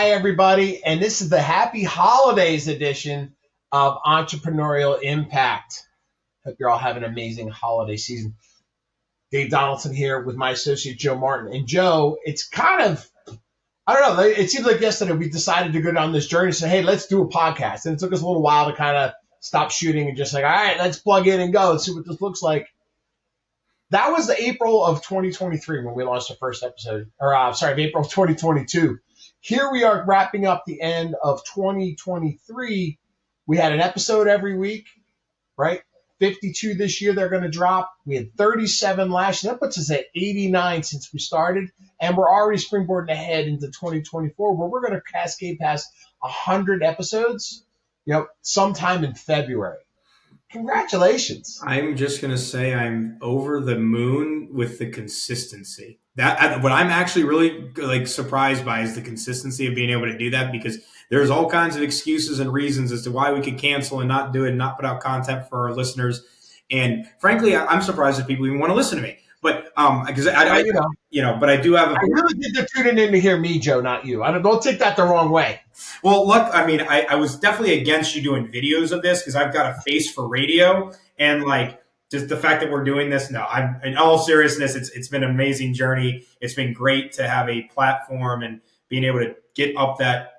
Hi, everybody, and this is the Happy Holidays edition of Entrepreneurial Impact. Hope you're all having an amazing holiday season. Dave Donaldson here with my associate, Joe Martin. And Joe, it's kind of, I don't know, it seems like yesterday we decided to go down this journey and say, hey, let's do a podcast. And it took us a little while to kind of stop shooting and just like, all right, let's plug in and go and see what this looks like. That was the April of 2023 when we launched the first episode, April of 2022. Here we are wrapping up the end of 2023. We had an episode every week, right? 52 this year they're going to drop. We had 37 last year. That puts us at 89 since we started. And we're already springboarding ahead into 2024 where we're going to cascade past 100 episodes, sometime in February. Congratulations. I'm just going to say I'm over the moon with the consistency. What I'm actually really surprised by is the consistency of being able to do that, because there's all kinds of excuses and reasons as to why we could cancel and not do it and not put out content for our listeners. And frankly, I'm surprised that people even want to listen to me. But because but I do have. I really did the tuning in to hear me, Joe, not you. Don't take that the wrong way. Well, look, I was definitely against you doing videos of this because I've got a face for radio, and just the fact that we're doing this. No, I'm in all seriousness. It's been an amazing journey. It's been great to have a platform and being able to get up that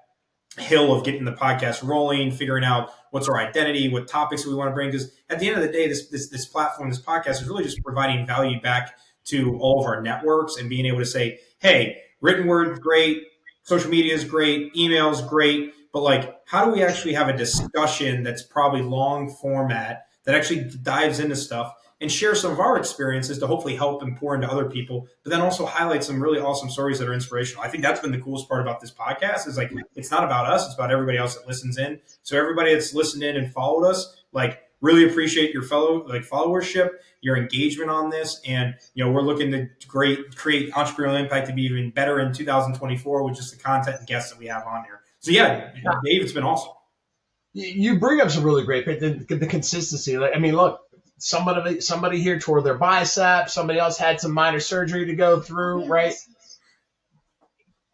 hill of getting the podcast rolling, figuring out what's our identity, what topics we want to bring. Because at the end of the day, this platform, this podcast is really just providing value back to all of our networks and being able to say, hey, written word, great. Social media is great. Email is great. But how do we actually have a discussion that's probably long format that actually dives into stuff and share some of our experiences to hopefully help and pour into other people, but then also highlight some really awesome stories that are inspirational. I think that's been the coolest part about this podcast is it's not about us. It's about everybody else that listens in. So everybody that's listened in and followed us, really appreciate your followership, your engagement on this. And, we're looking to create Entrepreneurial Impact to be even better in 2024 with just the content and guests that we have on here. So yeah, Dave, it's been awesome. You bring up some really great points. The consistency. Look, somebody here tore their bicep. Somebody else had some minor surgery to go through, right?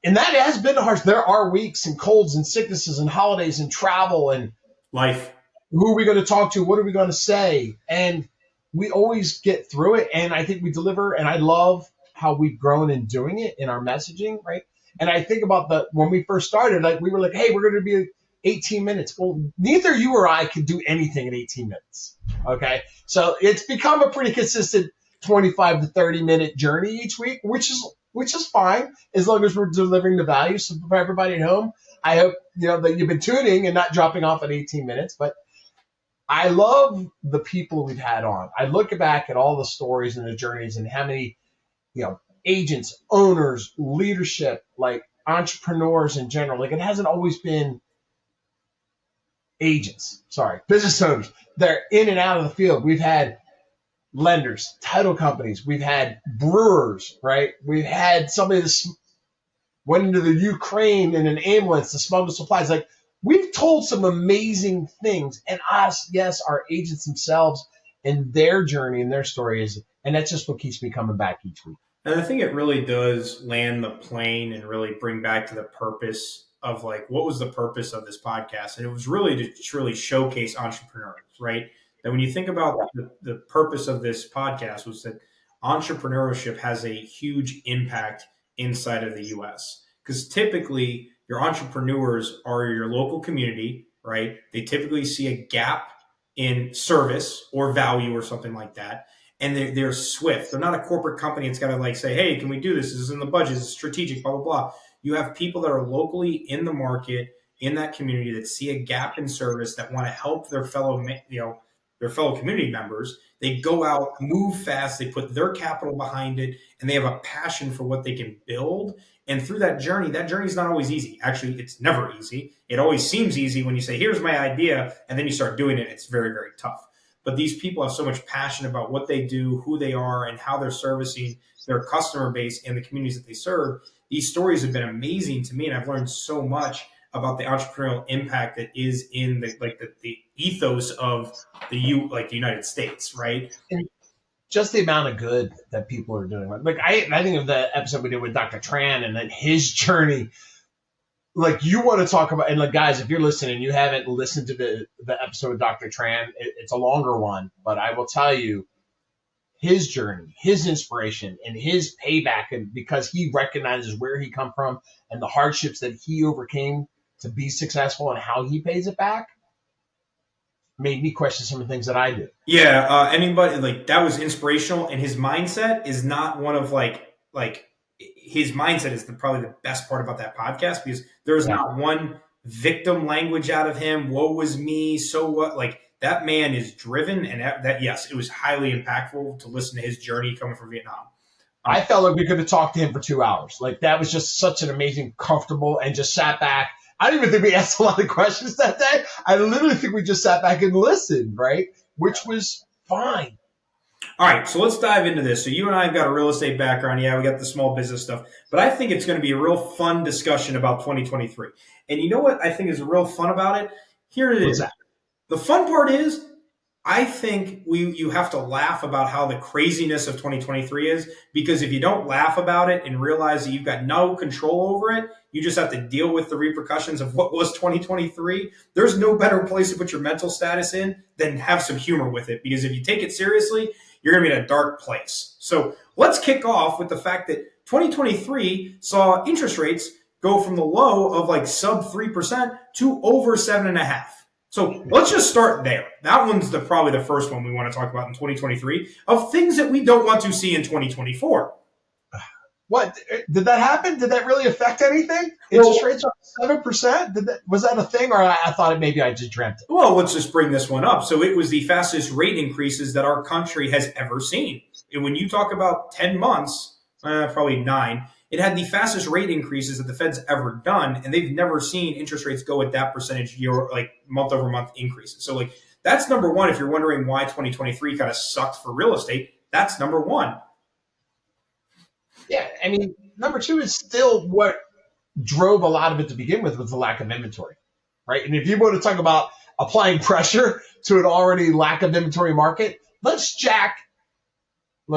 And that has been harsh. There are weeks and colds and sicknesses and holidays and travel and life. Who are we going to talk to? What are we going to say? And we always get through it. And I think we deliver. And I love how we've grown in doing it in our messaging, right? And I think about when we first started, we were like, hey, we're going to be 18 minutes. Well, neither you or I could do anything in 18 minutes. Okay. So it's become a pretty consistent 25 to 30 minute journey each week, which is fine as long as we're delivering the value. So for everybody at home, I hope, that you've been tuning and not dropping off at 18 minutes, but I love the people we've had on. I look back at all the stories and the journeys and how many, agents, owners, leadership, entrepreneurs in general. It hasn't always been business owners. They're in and out of the field. We've had lenders, title companies. We've had brewers, right? We've had somebody that went into the Ukraine in an ambulance to smuggle supplies. We've told some amazing things, and our agents themselves and their journey and their stories, and that's just what keeps me coming back each week. And I think it really does land the plane and really bring back to the purpose of what was the purpose of this podcast? And it was really to truly showcase entrepreneurs, right? That when you think about the purpose of this podcast was that entrepreneurship has a huge impact inside of the U.S. Because typically your entrepreneurs are your local community, right? They typically see a gap in service or value or something like that. And they're swift. They're not a corporate company. It's got to say, hey, can we do this? This is in the budget. This is strategic, blah, blah, blah. You have people that are locally in the market, in that community that see a gap in service that want to help their fellow community members. They go out, move fast, they put their capital behind it, and they have a passion for what they can build. And through that journey is not always easy. Actually, it's never easy. It always seems easy when you say, here's my idea, and then you start doing it. It's very, very tough. But these people have so much passion about what they do, who they are, and how they're servicing their customer base and the communities that they serve. These stories have been amazing to me, and I've learned so much about the entrepreneurial impact that is in the ethos of the United States, right? And just the amount of good that people are doing. I think of the episode we did with Dr. Tran and then his journey. like you want to talk about, and like guys, if you're listening, you haven't listened to the episode with Dr. Tran, it's a longer one, but I will tell you his journey, his inspiration, and his payback, and because he recognizes where he come from and the hardships that he overcame to be successful and how he pays it back, made me question some of the things that I do. Yeah, anybody like that was inspirational, and his mindset is not one of like his mindset is probably the best part about that podcast because there's not one victim language out of him. Woe was me, so what? Like that man is driven, and that yes, it was highly impactful to listen to his journey coming from Vietnam. I felt like we could have talked to him for 2 hours. Like that was just such an amazing, comfortable, and just sat back. I don't even think we asked a lot of questions that day. I literally think we just sat back and listened, right? Which was fine. All right, so let's dive into this. So you and I have got a real estate background. Yeah, we got the small business stuff. But I think it's going to be a real fun discussion about 2023. And you know what I think is real fun about it? Here it is. The fun part is I think you have to laugh about how the craziness of 2023 is, because if you don't laugh about it and realize that you've got no control over it, you just have to deal with the repercussions of what was 2023. There's no better place to put your mental status in than have some humor with it, because if you take it seriously, you're going to be in a dark place. So let's kick off with the fact that 2023 saw interest rates go from the low of like sub 3% to over 7.5%. So let's just start there. That one's probably the first one we want to talk about in 2023 of things that we don't want to see in 2024. What did that happen? Did that really affect anything? Interest rates are 7%. Was that a thing, or I thought maybe I just dreamt it? Well, let's just bring this one up. So it was the fastest rate increases that our country has ever seen. And when you talk about 10 months, probably 9. It had the fastest rate increases that the Fed's ever done, and they've never seen interest rates go at that percentage year, like month over month increases. So like that's number one. If you're wondering why 2023 kind of sucked for real estate, that's number one. Yeah, I mean, number two is still what drove a lot of it to begin with was the lack of inventory, right? And if you want to talk about applying pressure to an already lack of inventory market, let's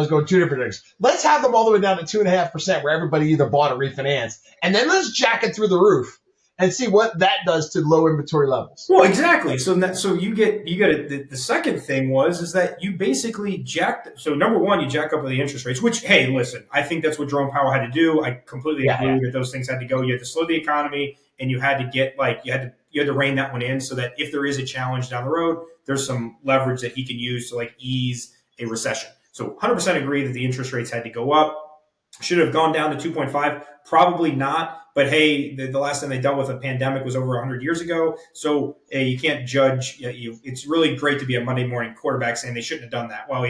go two different things. Let's have them all the way down to 2.5% where everybody either bought or refinanced. And then let's jack it through the roof and see what that does to low inventory levels. Well, exactly. So you get it. The second thing is that you basically jacked. So number one, you jack up the interest rates, which, hey, listen, I think that's what Jerome Powell had to do. I completely agree that those things had to go. You had to slow the economy, and you had to get you had to rein that one in so that if there is a challenge down the road, there's some leverage that he can use to ease a recession. So 100% agree that the interest rates had to go up. Should have gone down to 2.5? Probably not. But hey, the last time they dealt with a pandemic was over 100 years ago. So you can't judge. It's really great to be a Monday morning quarterback saying they shouldn't have done that. Well,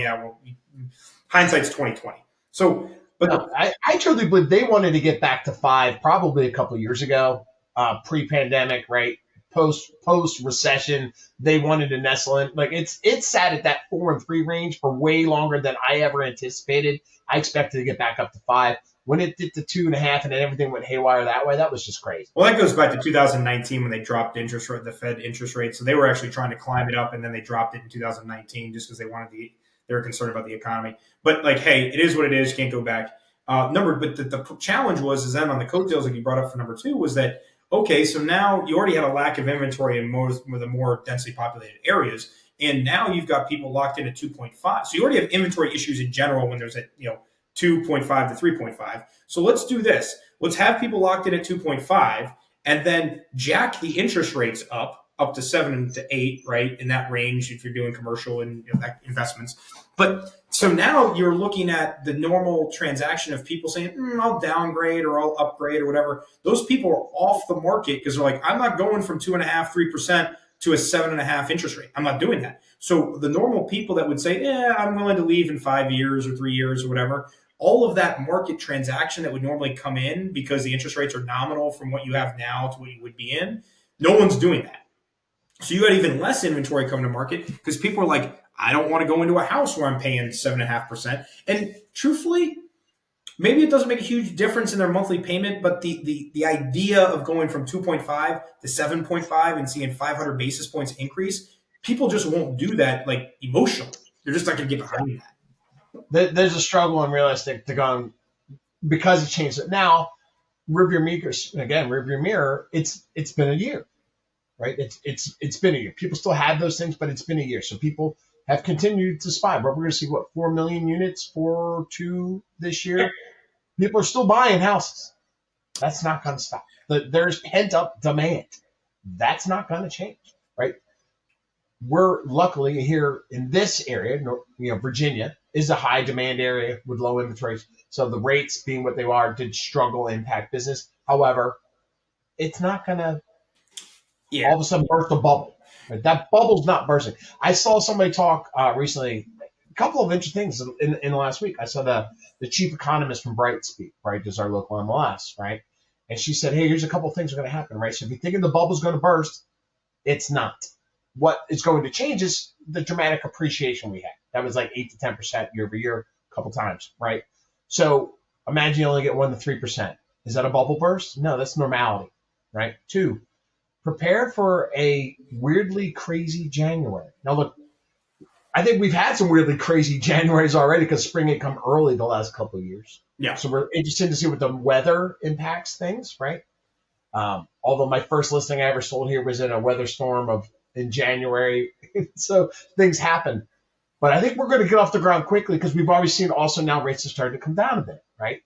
hindsight's 2020. So, but no, I truly believe they wanted to get back to 5 probably a couple of years ago, pre-pandemic, right? Post recession, they wanted to nestle in. It's sat at that 4 and 3 range for way longer than I ever anticipated. I expected to get back up to 5. When it did to 2.5 and then everything went haywire that way, that was just crazy. Well, that goes back to 2019 when they dropped the Fed interest rate. So they were actually trying to climb it up, and then they dropped it in 2019 just because they were concerned about the economy. But hey, it is what it is. Can't go back. But the challenge is then on the coattails, like you brought up for number 2, was that okay, so now you already had a lack of inventory in the more densely populated areas, and now you've got people locked in at 2.5. So you already have inventory issues in general when there's 2.5 to 3.5. So let's do this. Let's have people locked in at 2.5 and then jack the interest rates up to 7 to 8, right? In that range if you're doing commercial and investments. But so now you're looking at the normal transaction of people saying, I'll downgrade or I'll upgrade or whatever. Those people are off the market because they're like, I'm not going from 2.5, 3% to a 7.5 interest rate. I'm not doing that. So the normal people that would say, I'm willing to leave in 5 years or 3 years or whatever, all of that market transaction that would normally come in because the interest rates are nominal from what you have now to what you would be in, no one's doing that. So you got even less inventory coming to market because people are like, I don't want to go into a house where I'm paying 7.5%. And truthfully, maybe it doesn't make a huge difference in their monthly payment, but the idea of going from 2.5 to 7.5 and seeing 500 basis points increase, people just won't do that emotionally. They're just not going to get behind that. There's a struggle in real estate to go because it changed it. Now, rearview mirror, it's been a year, right? It's been a year. People still have those things, but it's been a year. So people have continued to spy. But we're going to see 4 million units, 4.2 this year. People are still buying houses. That's not going to stop. There's pent up demand. That's not going to change, right? We're luckily here in this area, Virginia is a high demand area with low inventories. So the rates being what they are did struggle impact business. However, it's not going to all of a sudden burst a bubble. Right? That bubble's not bursting. I saw somebody talk recently, a couple of interesting things in the last week. I saw the chief economist from Brightspeed, right, is our local MLS, right? And she said, hey, here's a couple of things that are going to happen, right? So if you're thinking the bubble's going to burst, it's not. What is going to change is the dramatic appreciation we had. That was like 8 to 10% year over year, a couple times, right? So imagine you only get 1 to 3%. Is that a bubble burst? No, that's normality, right? 2, prepare for a weirdly crazy January. Now, look, I think we've had some weirdly crazy Januaries already because spring had come early the last couple of years. Yeah. So we're interested to see what the weather impacts things, right? Although my first listing I ever sold here was in a weather storm in January. So things happen. But I think we're going to get off the ground quickly because we've already seen also now rates are starting to come down a bit, right?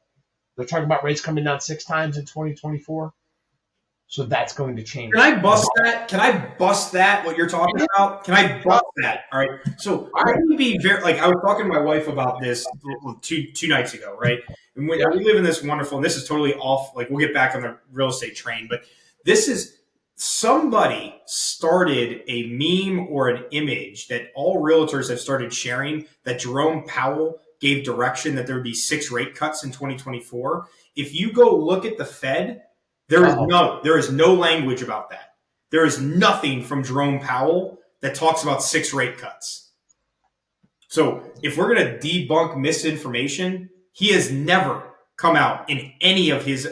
They're talking about rates coming down 6 times in 2024. So that's going to change. Can I bust that? Can I bust that, what you're talking about? Can I bust that? All right. So let me be very, I was talking to my wife about this two nights ago, right? And we live in this wonderful, and this is totally off, we'll get back on the real estate train, but this is, somebody started a meme or an image that all realtors have started sharing that Jerome Powell gave direction that there would be 6 rate cuts in 2024. If you go look at the Fed, there is no language about that. There is nothing from Jerome Powell that talks about 6 rate cuts. So if we're going to debunk misinformation, he has never come out in any of his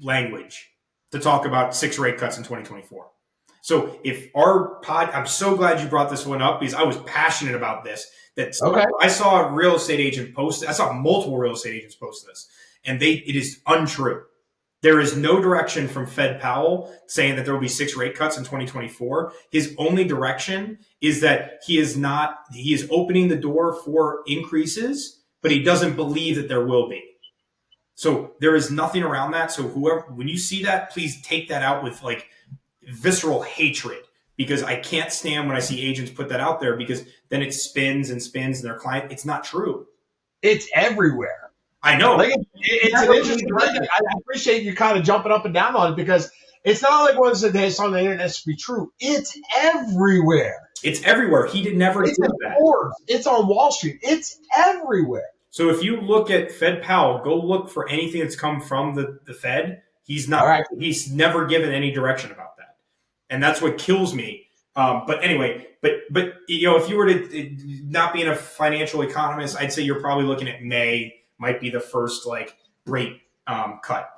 language to talk about 6 rate cuts in 2024. So if I'm so glad you brought this one up because I was passionate about this. I saw a real estate agent post. I saw multiple real estate agents post this, and it is untrue. There is no direction from Fed Powell saying that there will be 6 rate cuts in 2024. His only direction is that he is opening the door for increases, but he doesn't believe that there will be. So there is nothing around that. So when you see that, please take that out with visceral hatred, because I can't stand when I see agents put that out there, because then it spins and their client. It's not true. It's everywhere. I know. It's an interesting thing. I appreciate you kind of jumping up and down on it, because it's not like one that it's on the internet to be true. It's everywhere. It's everywhere. He did never do that. Forbes. It's on Wall Street. It's everywhere. So if you look at Fed Powell, go look for anything that's come from the Fed. He's not. Right. He's never given any direction about that, and that's what kills me. But anyway, but if you were to not being a financial economist, I'd say you're probably looking at May might be the first rate cut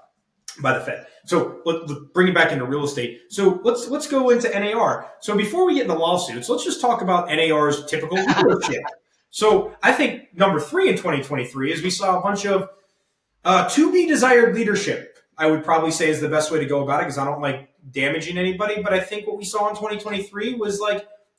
by the Fed. So let's bring it back into real estate. So let's go into NAR. So before we get into lawsuits, let's just talk about NAR's typical leadership. So I think number 3 in 2023 is we saw a bunch of to be desired leadership. I would probably say is the best way to go about it, because I don't like damaging anybody. But I think what we saw in 2023 was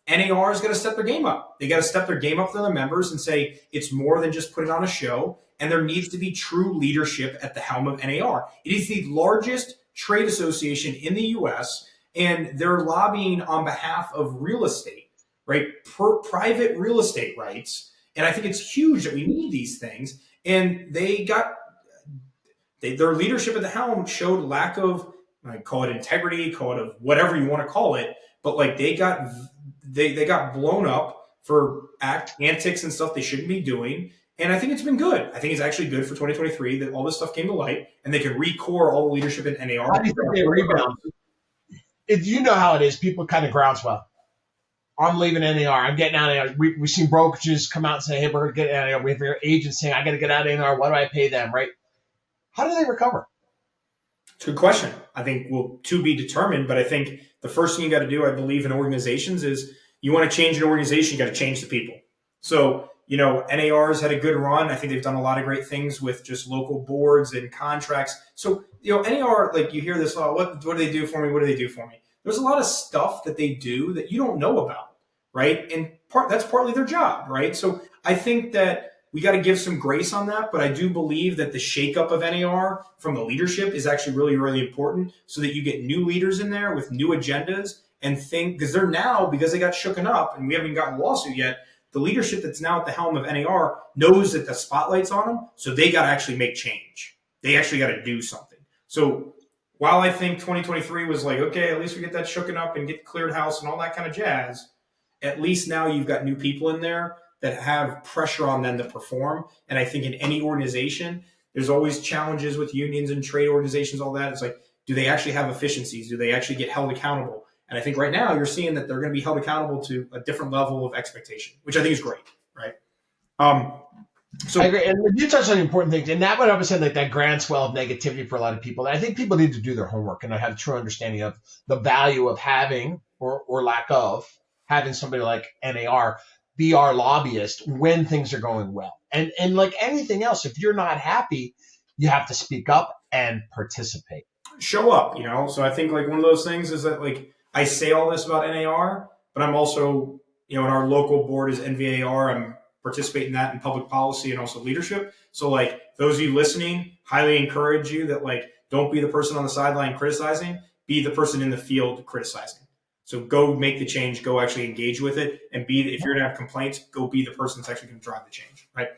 NAR is going to step their game up. They got to step their game up to their members and say it's more than just putting on a show. And there needs to be true leadership at the helm of NAR. It is the largest trade association in the U.S., and they're lobbying on behalf of real estate, right? Private real estate rights. And I think it's huge that we need these things. And their leadership at the helm showed lack of, call it integrity, call it whatever you want to call it. But they got blown up for antics and stuff they shouldn't be doing. And I think it's been good. I think it's actually good for 2023 that all this stuff came to light, and they can recore all the leadership in NAR. How do you think they rebound? You know how it is. People kind of groundswell. I'm leaving NAR. I'm getting out of NAR. We've seen brokerages come out and say, hey, we're going to get out of NAR. We have your agents saying, I got to get out of NAR. What do I pay them, right? How do they recover? It's a good question. I think to be determined, but I think the first thing you got to do, I believe, in organizations is you want to change an organization, you got to change the people. So NAR's had a good run. I think they've done a lot of great things with just local boards and contracts. So, NAR, like you hear this, what do they do for me? What do they do for me? There's a lot of stuff that they do that you don't know about, right? And that's partly their job, right? So I think that we got to give some grace on that, but I do believe that the shakeup of NAR from the leadership is actually really, really important so that you get new leaders in there with new agendas and because they got shooken up and we haven't gotten a lawsuit yet, the leadership that's now at the helm of NAR knows that the spotlight's on them, so they got to actually make change. They actually got to do something. So while I think 2023 was like, okay, at least we get that shooken up and get cleared house and all that kind of jazz, at least now you've got new people in there that have pressure on them to perform. And I think in any organization, there's always challenges with unions and trade organizations, all that. It's like, do they actually have efficiencies? Do they actually get held accountable? And I think right now you're seeing that they're going to be held accountable to a different level of expectation, which I think is great, right? So I agree. And you touched on important things. And that would always say like that groundswell of negativity for a lot of people. And I think people need to do their homework and have a true understanding of the value of having or lack of having somebody like NAR be our lobbyist when things are going well. And like anything else, if you're not happy, you have to speak up and participate. Show up, So I think like one of those things is that like I say all this about NAR, but I'm also, in our local board is NVAR. I'm participating in that in public policy and also leadership. So like those of you listening, highly encourage you that like don't be the person on the sideline criticizing, be the person in the field criticizing. So go make the change, go actually engage with it, and if you're going to have complaints, go be the person that's actually going to drive the change, right?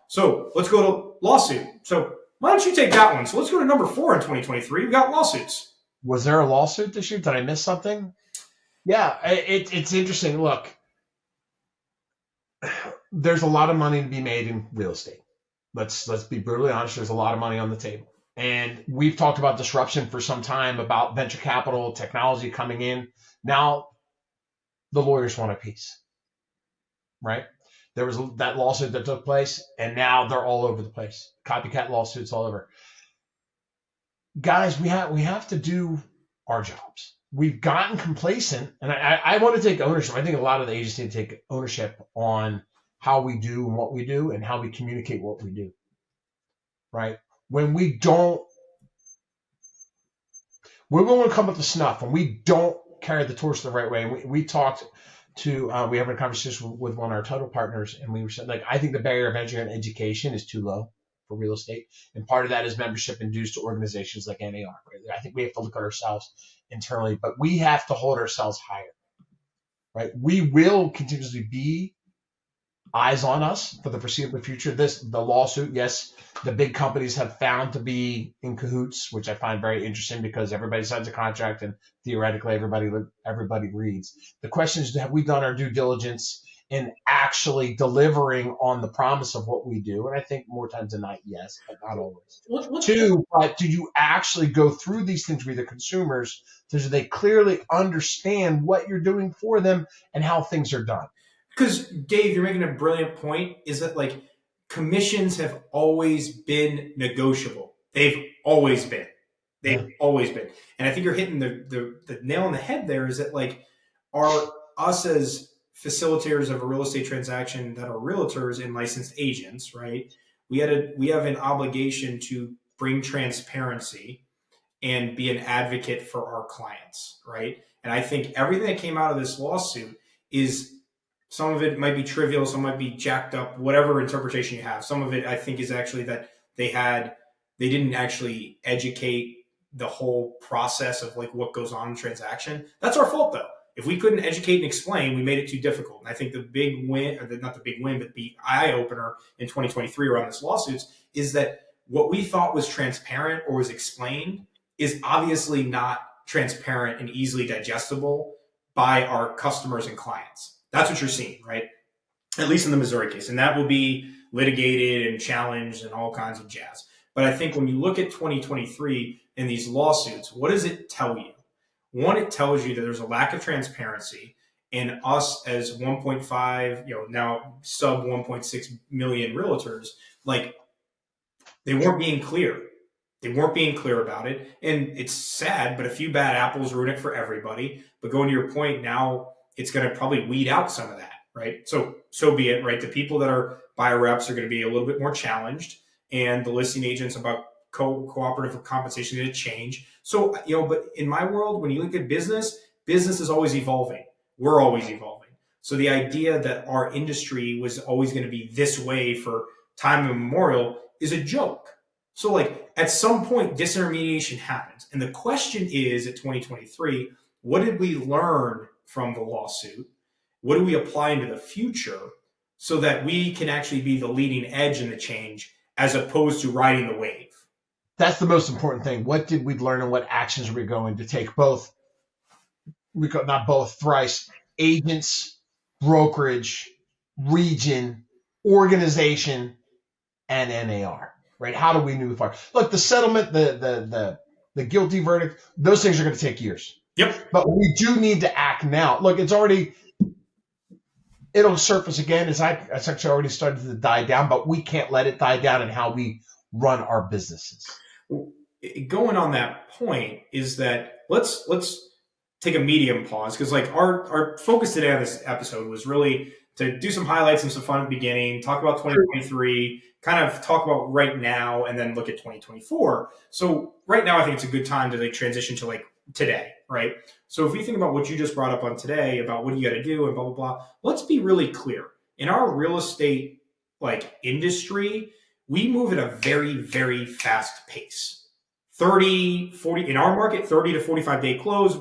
So let's go to lawsuit. So why don't you take that one? So let's go to number 4 in 2023. We got lawsuits. Was there a lawsuit this year? Did I miss something? Yeah, it's interesting. Look, there's a lot of money to be made in real estate. Let's be brutally honest. There's a lot of money on the table. And we've talked about disruption for some time, about venture capital, technology coming in. Now, the lawyers want a piece, right? There was that lawsuit that took place, and now they're all over the place. Copycat lawsuits all over. Guys, we have to do our jobs. We've gotten complacent, and I want to take ownership. I think a lot of the agents need to take ownership on how we do and what we do and how we communicate what we do, right? When we don't, we're going to come up to snuff, and we don't carry the torch the right way. And we talked to, we had a conversation with one of our title partners, and we were saying, like, I think the barrier of entry and education is too low for real estate. And part of that is membership induced to organizations like NAR. Right? I think we have to look at ourselves internally, but we have to hold ourselves higher, right? We will continuously be eyes on us for the foreseeable future. The lawsuit, yes, the big companies have found to be in cahoots, which I find very interesting because everybody signs a contract and theoretically everybody reads. The question is, have we done our due diligence in actually delivering on the promise of what we do? And I think more times than not, yes, but not always. 2, but do you actually go through these things with the consumers so they clearly understand what you're doing for them and how things are done? Because Dave, you're making a brilliant point, is that like commissions have always been negotiable. They've always been. Always been. And I think you're hitting the nail on the head there, is that like us as facilitators of a real estate transaction that are realtors and licensed agents, right? We have an obligation to bring transparency and be an advocate for our clients, right? And I think everything that came out of this lawsuit is, some of it might be trivial, some might be jacked up, whatever interpretation you have. Some of it, I think, is actually that they didn't actually educate the whole process of like what goes on in the transaction. That's our fault, though. If we couldn't educate and explain, we made it too difficult. And I think the big win, or not the big win, but the eye opener in 2023 around this lawsuits is that what we thought was transparent or was explained is obviously not transparent and easily digestible by our customers and clients. That's what you're seeing, right? At least in the Missouri case. And that will be litigated and challenged and all kinds of jazz. But I think when you look at 2023 in these lawsuits, what does it tell you? One, it tells you that there's a lack of transparency, and us as 1.5, now sub 1.6 million realtors, like they weren't being clear. They weren't being clear about it. And it's sad, but a few bad apples ruin it for everybody. But going to your point, now it's going to probably weed out some of that, right? So be it, right? The people that are buyer reps are going to be a little bit more challenged, and the listing agents about cooperative compensation is going to change. So, but in my world, when you look at business is always evolving. We're always evolving. So the idea that our industry was always going to be this way for time immemorial is a joke. So like at some point, disintermediation happens. And the question is at 2023, what did we learn from the lawsuit? What do we apply into the future so that we can actually be the leading edge in the change as opposed to riding the wave? That's the most important thing. What did we learn and what actions are we going to take? Both, not both, thrice, agents, brokerage, region, organization, and NAR, right? How do we move forward? Look, the settlement, the guilty verdict, those things are going to take years. Yep. But we do need to act now. Look, it'll surface again. It's actually already started to die down, but we can't let it die down in how we run our businesses. Going on that point is that let's take a medium pause, because like our focus today on this episode was really to do some highlights and some fun at the beginning, talk about 2023, kind of talk about right now, and then look at 2024. So right now, I think it's a good time to like transition to like today, right? So if we think about what you just brought up on today about what you got to do and blah, blah, blah, let's be really clear. In our real estate like industry, we move at a very, very fast pace. 30, 40, in our market, 30 to 45 day close.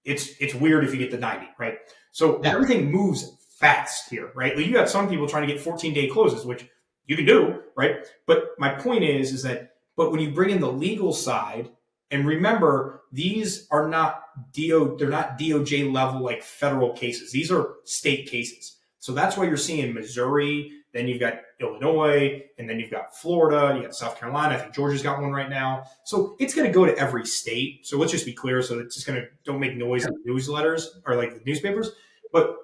It's weird if you get to 90, right? So everything moves fast here, right? Like you got some people trying to get 14-day closes, which you can do, right? But my point is that, but when you bring in the legal side, and remember, these are not they're not DOJ level like federal cases. These are state cases. So that's why you're seeing Missouri, then you've got Illinois, and then you've got Florida, you got South Carolina. I think Georgia's got one right now. So it's going to go to every state. So let's just be clear. So it's just going to, don't make noise in the newsletters or like the newspapers. But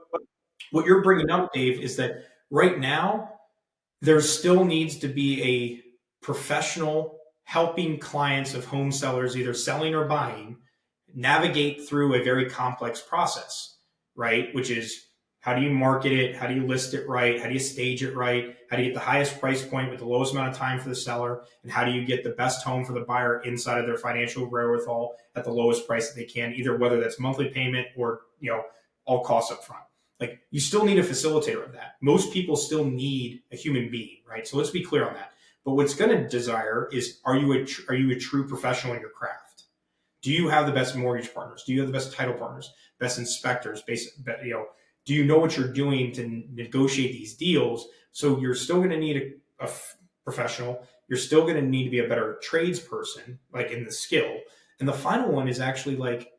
what you're bringing up, Dave, is that right now, there still needs to be a professional helping clients of home sellers, either selling or buying, navigate through a very complex process, right? Which is, how do you market it? How do you list it right? How do you stage it right? How do you get the highest price point with the lowest amount of time for the seller? And how do you get the best home for the buyer inside of their financial wherewithal at the lowest price that they can, either whether that's monthly payment or, all costs up front. Like, you still need a facilitator of that. Most people still need a human being, right? So let's be clear on that. But what's going to desire is, are you a true professional in your craft? Do you have the best mortgage partners? Do you have the best title partners, best inspectors, do you know what you're doing to negotiate these deals? So you're still going to need a professional. You're still going to need to be a better tradesperson, like in the skill. And the final one is actually like,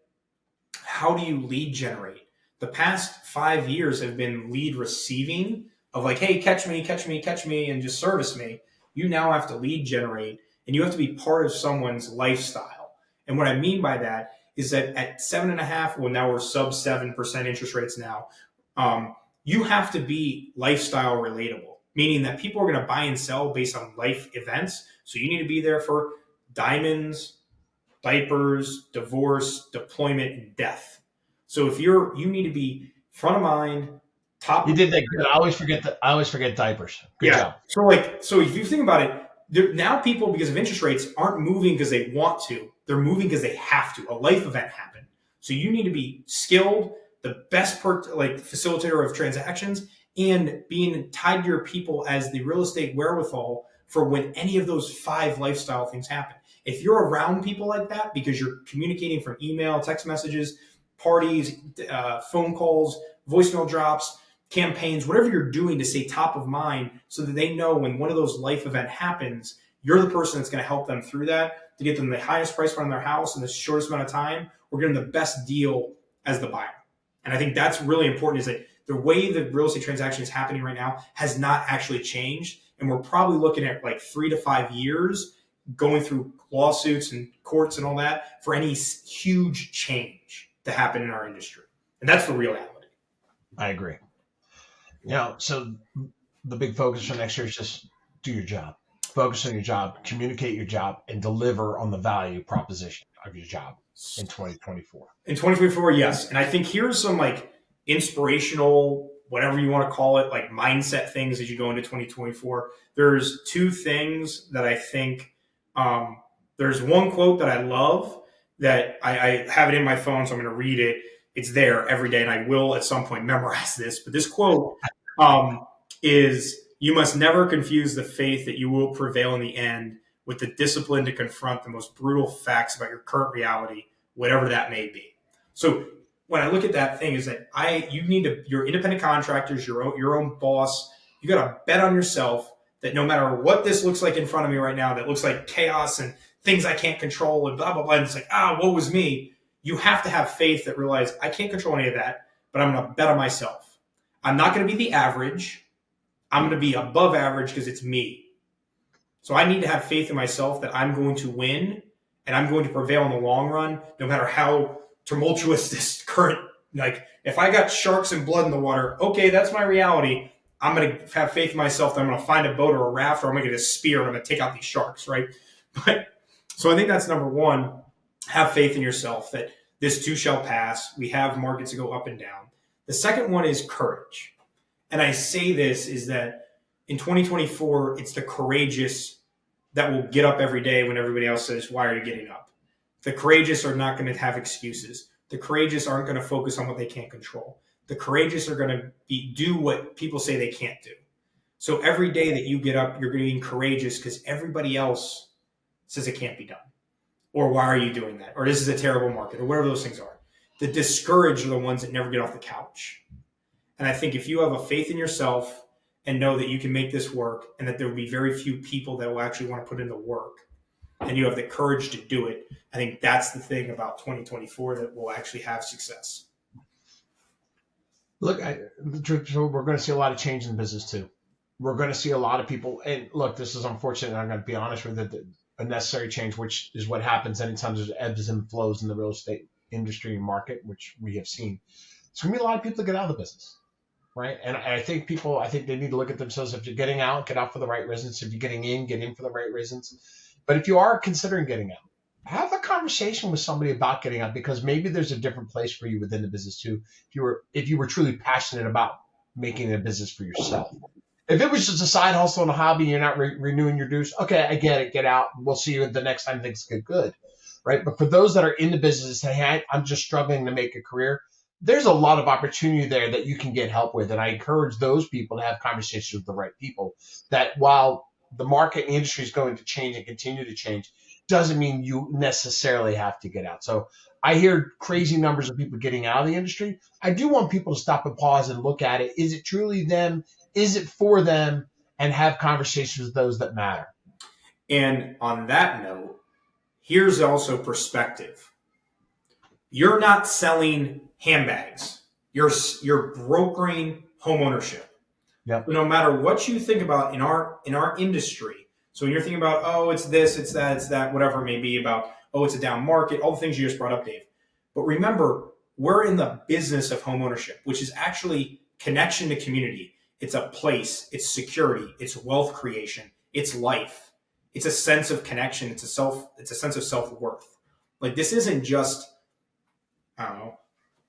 how do you lead generate? The past 5 years have been lead receiving of like, hey, catch me, and just service me. You now have to lead generate, and you have to be part of someone's lifestyle. And what I mean by that is that at 7.5%, well, now we're sub 7% interest rates now. You have to be lifestyle relatable, meaning that people are going to buy and sell based on life events. So you need to be there for diamonds, diapers, divorce, deployment, and death. So if you need to be front of mind, top. You did that good. I always forget diapers. Good job. So if you think about it, now people, because of interest rates, aren't moving because they want to. They're moving because they have to. A life event happened. So you need to be skilled, the best facilitator of transactions, and being tied to your people as the real estate wherewithal for when any of those 5 lifestyle things happen. If you're around people like that because you're communicating from email, text messages, parties, phone calls, voicemail drops, campaigns, whatever you're doing to stay top of mind so that they know when one of those life event happens, you're the person that's going to help them through that to get them the highest price point on their house in the shortest amount of time, or get them the best deal as the buyer. And I think that's really important, is that the way the real estate transaction is happening right now has not actually changed. And we're probably looking at like 3 to 5 years going through lawsuits and courts and all that for any huge change to happen in our industry. And that's the reality. I agree. So the big focus for next year is just do your job. Focus on your job, communicate your job, and deliver on the value proposition of your job in 2024. In 2024, yes. And I think here's some like inspirational whatever you want to call it, like mindset things as you go into 2024. There's two things that I think, there's one quote that I love that I have it in my phone, so I'm going to read it. It's there every day, and I will at some point memorize this. But this quote is, "You must never confuse the faith that you will prevail in the end with the discipline to confront the most brutal facts about your current reality, whatever that may be." So when I look at that thing, is that you need to, you're independent contractors, your own boss. You got to bet on yourself that no matter what this looks like in front of me right now, that looks like chaos and things I can't control and blah, blah, blah. And it's like, woe is me. You have to have faith that realize I can't control any of that, but I'm going to bet on myself. I'm not going to be the average. I'm going to be above average because it's me. So I need to have faith in myself that I'm going to win and I'm going to prevail in the long run, no matter how tumultuous this current, like if I got sharks and blood in the water, okay, that's my reality. I'm going to have faith in myself that I'm going to find a boat or a raft, or I'm going to get a spear and I'm going to take out these sharks, right? But so I think that's number one. Have faith in yourself that this too shall pass. We have markets that go up and down. The second one is courage. And I say this is that in 2024, it's the courageous that will get up every day when everybody else says, why are you getting up? The courageous are not going to have excuses. The courageous aren't going to focus on what they can't control. The courageous are going to do what people say they can't do. So every day that you get up, you're being courageous because everybody else says it can't be done. Or why are you doing that? Or this is a terrible market, or whatever those things are. The discouraged are the ones that never get off the couch. And I think if you have a faith in yourself and know that you can make this work and that there will be very few people that will actually want to put in the work, and you have the courage to do it, I think that's the thing about 2024 that will actually have success. Look, we're going to see a lot of change in business too. We're going to see a lot of people, and look, this is unfortunate, and I'm going to be honest with it, a necessary change, which is what happens anytime there's ebbs and flows in the real estate industry and market, which we have seen. It's going to be a lot of people that get out of the business, right? And I think they need to look at themselves. If you're getting out, get out for the right reasons. If you're getting in, get in for the right reasons. But if you are considering getting out, have a conversation with somebody about getting out, because maybe there's a different place for you within the business too. If you were truly passionate about making it a business for yourself. If it was just a side hustle and a hobby, you're not renewing your dues. Okay, I get it. Get out. We'll see you the next time things get good, right? But for those that are in the business and say, hey, I'm just struggling to make a career, there's a lot of opportunity there that you can get help with. And I encourage those people to have conversations with the right people. That while the market and the industry is going to change and continue to change, doesn't mean you necessarily have to get out. So I hear crazy numbers of people getting out of the industry. I do want people to stop and pause and look at it. Is it truly them? Is it for them? And have conversations with those that matter. And on that note, here's also perspective. You're not selling handbags. You're brokering home ownership. Yep. No matter what you think about in our industry. So when you're thinking about, oh, it's this, it's that, whatever it may be about, oh, it's a down market, all the things you just brought up, Dave. But remember, we're in the business of home ownership, which is actually connection to community. It's a place, it's security, it's wealth creation, it's life. It's a sense of connection, it's a sense of self-worth. Like, this isn't just, I don't know,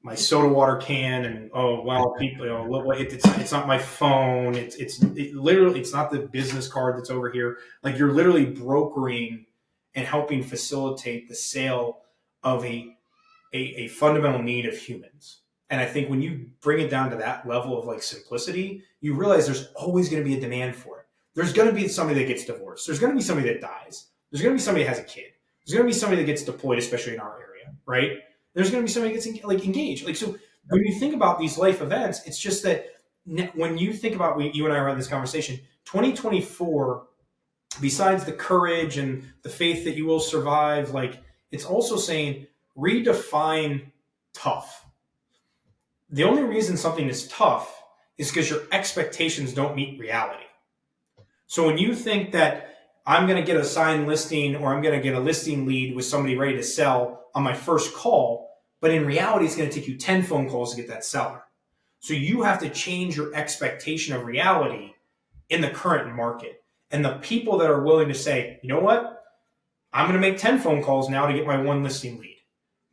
my soda water can and, oh, well, people, it's not my phone. It's literally, it's not the business card that's over here. Like, you're literally brokering and helping facilitate the sale of a fundamental need of humans. And I think when you bring it down to that level of like simplicity, you realize there's always going to be a demand for it. There's going to be somebody that gets divorced. There's going to be somebody that dies. There's going to be somebody that has a kid. There's going to be somebody that gets deployed, especially in our area, right? There's going to be somebody that gets engaged. Like, so when you think about these life events, it's just that when you think about, you and I were having this conversation, 2024, besides the courage and the faith that you will survive, like, it's also saying redefine tough. The only reason something is tough is because your expectations don't meet reality. So when you think that I'm going to get a signed listing or I'm going to get a listing lead with somebody ready to sell on my first call, but in reality, it's going to take you 10 phone calls to get that seller. So you have to change your expectation of reality in the current market. And the people that are willing to say, you know what, I'm going to make 10 phone calls now to get my one listing lead.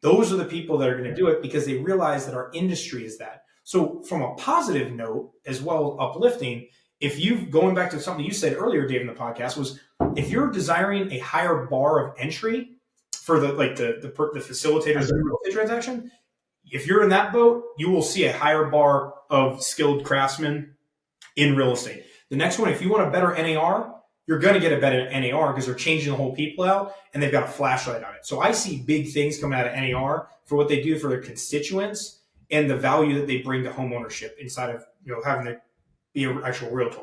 Those are the people that are going to do it because they realize that our industry is that. So from a positive note, as well as uplifting, if you've going back to something you said earlier, Dave, in the podcast, was if you're desiring a higher bar of entry for the facilitators of the real estate transaction, if you're in that boat, you will see a higher bar of skilled craftsmen in real estate. The next one, if you want a better NAR, you're going to get a better NAR because they're changing the whole people out and they've got a flashlight on it. So I see big things coming out of NAR for what they do for their constituents and the value that they bring to home ownership inside of having to be an actual realtor.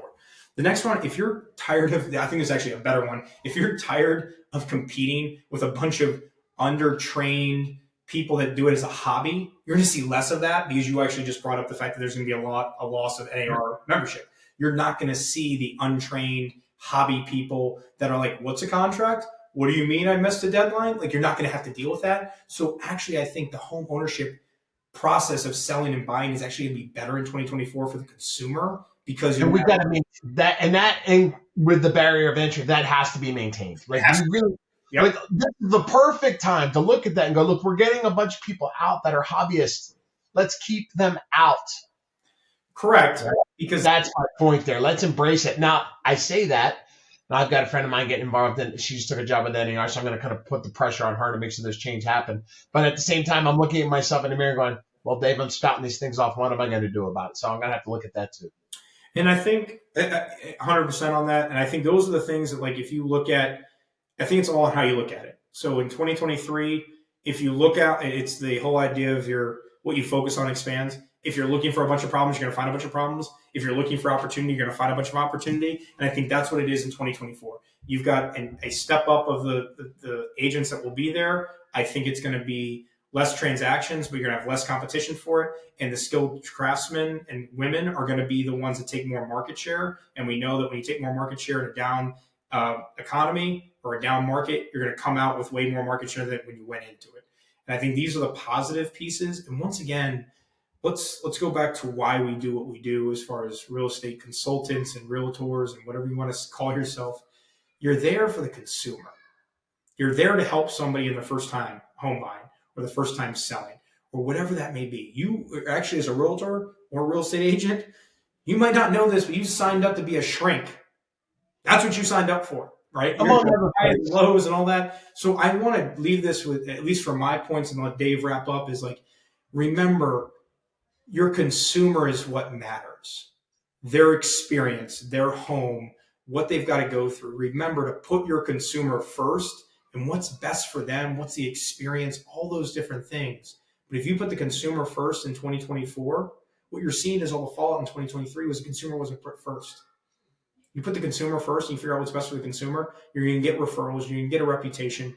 The next one, if you're tired of, I think it's actually a better one. If you're tired of competing with a bunch of undertrained people that do it as a hobby, you're going to see less of that because you actually just brought up the fact that there's going to be a loss of NAR membership. You're not going to see the untrained hobby people that are like, what's a contract? What do you mean I missed a deadline? Like, you're not going to have to deal with that. So actually, I think the home ownership process of selling and buying is actually going to be better in 2024 for the consumer because we got to maintain that, and with the barrier of entry, that has to be maintained. Like, you really, like, this is the perfect time to look at that and go, look, we're getting a bunch of people out that are hobbyists. Let's keep them out. Correct. Right? Because that's my point there. Let's embrace it. Now, I say that. Now, I've got a friend of mine getting involved in, she just took a job with NAR, so I'm going to kind of put the pressure on her to make sure this change happen. But at the same time, I'm looking at myself in the mirror going, well, Dave, I'm spouting these things off. What am I going to do about it? So I'm going to have to look at that too. And I think 100% on that. And I think those are the things that, like, if you look at, I think it's all on how you look at it. So in 2023, if you look at, it's the whole idea of what you focus on expands. If you're looking for a bunch of problems, you're going to find a bunch of problems. If you're looking for opportunity, you're going to find a bunch of opportunity. And I think that's what it is in 2024. You've got a step up of the agents that will be there. I think it's going to be less transactions, but you're going to have less competition for it. And the skilled craftsmen and women are going to be the ones that take more market share. And we know that when you take more market share in a down economy or a down market, you're going to come out with way more market share than when you went into it. And I think these are the positive pieces. And once again, let's go back to why we do what we do as far as real estate consultants and realtors and whatever you want to call yourself. You're there for the consumer. You're there to help somebody in their first time home buying or the first time selling or whatever that may be. You actually, as a realtor or a real estate agent, you might not know this, but you signed up to be a shrink. That's what you signed up for, right? Lows and all that. So I want to leave this with, at least from my points, and let Dave wrap up, is like, remember, your consumer is what matters. Their experience, their home, what they've got to go through. Remember to put your consumer first and what's best for them, what's the experience, all those different things. But if you put the consumer first in 2024, what you're seeing is all the fallout in 2023 was the consumer wasn't put first. You put the consumer first and you figure out what's best for the consumer, you're going to get referrals, you're going to get a reputation,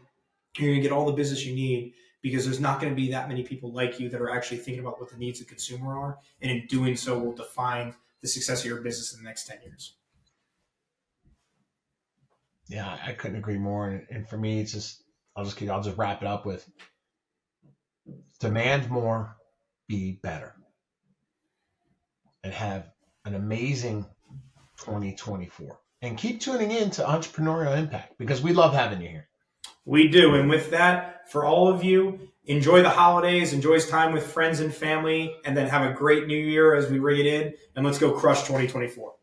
you're going to get all the business you need, because there's not going to be that many people like you that are actually thinking about what the needs of the consumer are. And in doing so will define the success of your business in the next 10 years. Yeah, I couldn't agree more. And for me, it's just, I'll just wrap it up with demand more, be better, and have an amazing 2024. And keep tuning in to Entrepreneurial Impact because we love having you here. We do. And with that, for all of you, enjoy the holidays, enjoy time with friends and family, and then have a great new year as we ring it in. And let's go crush 2024.